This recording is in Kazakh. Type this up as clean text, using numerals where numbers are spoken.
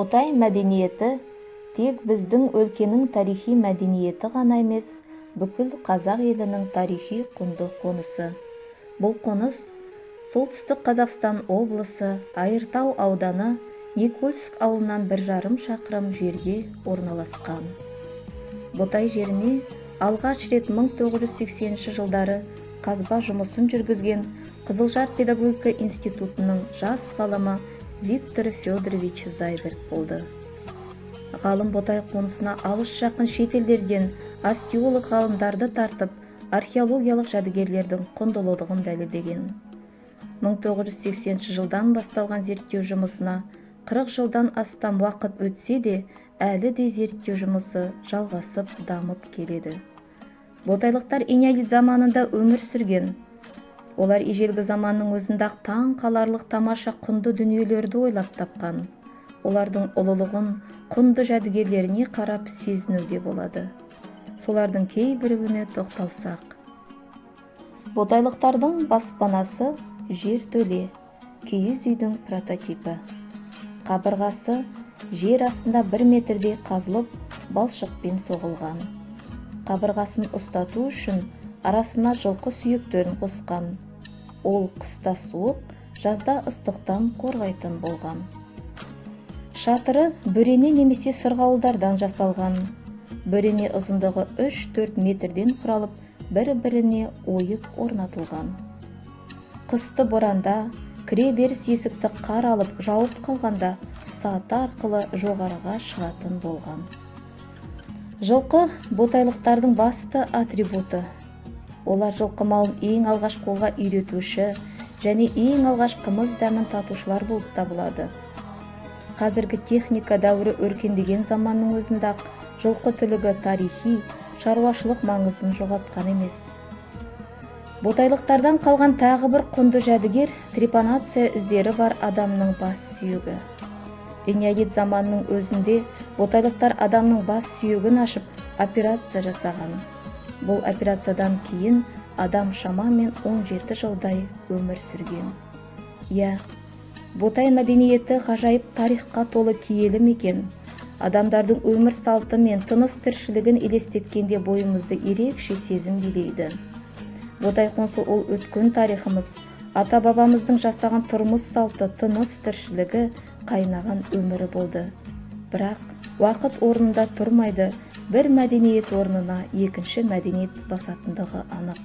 Ботай мәдениеті тек біздің өлкенің тарихи мәдениеті ғана емес, бүкіл қазақ елінің тарихи құнды қонысы. Бұл қоныс солтүстік Қазақстан облысы Айыртау ауданы Никольск ауылынан 1,5 шақырым жерде орналасқан. Ботай жеріне алғаш рет 1980 жылдары қазба жұмысын жүргізген Қызылжар педагогика институтының жас ғалымы Виктор Федорович Зайберт болды. Ғалым Ботай қонысына алыс жақын шетелдерден археолог ғалымдарды тартып, археологиялық жәдігерлердің құндылығын дәлелдеген. 1980 жылдан басталған зерттеу жұмысына 40 жылдан астам уақыт өтсе де, әлі де зерттеу жұмысы жалғасып дамып келеді. Ботайлықтар энеолит заманында өмір сүрген. Олар ежелгі заманның өзінде таң қаларлық тамаша құнды дүниелерді ойлап тапқан. Олардың ұлылығын құнды жәдігерлеріне қарап сезінуге болады. Солардың кейбіреуіне тоқталсақ. Ботайлықтардың баспанасы жертөле, киіз үйдің прототипі. Қабырғасы жер астында 1 метрдей қазылып, балшықпен соғылған. Қабырғасын ұстату үшін арасына жылқы сүйектерін қосқан. Ол қыста суық, жазда ыстықтан қорғайтын болған. Шатыры бөрене немесе сырғауылдардан жасалған. Бөрене ұзындығы 3-4 метрден құралып, бір-біріне ойып орнатылған. Қысты боранда кіреберіс есікті қар алып жауып қалғанда саты арқылы жоғарыға шығатын болған. Жылқы ботайлықтардың басты атрибуты. Олар жылқы малын ең алғаш қолға үйретуші және ең алғаш қымыз дәмін татушылар болып табылады. Қазіргі техника дәуірі өркендеген заманның өзінде жылқы түлігі тарихи, шаруашылық маңызын жоғалтқан емес. Ботайлықтардан қалған тағы бір құнды жәдігер трепанация іздері бар адамның бас сүйегі. Энеолит заманның өзінде ботайлықтар адамның бас сүйегін ашып операция жасаған. Бұл операциядан кейін адам шамамен 17 жылдай өмір сүрген. Ботай мәдениеті ғажайып тарихқа толы киелі мекен. Адамдардың өмір салты мен тыныс тіршілігін елестеткенде бойымызды ерекше сезім билейді. Ботай қонысы ол өткен тарихымыз, ата-бабамыздың жасаған тұрмыс салты, тыныс тіршілігі, қайнаған өмірі болды. Бірақ уақыт орнында тұрмайды, бір мәдениет орнына екінші мәдениет басатындығы анық.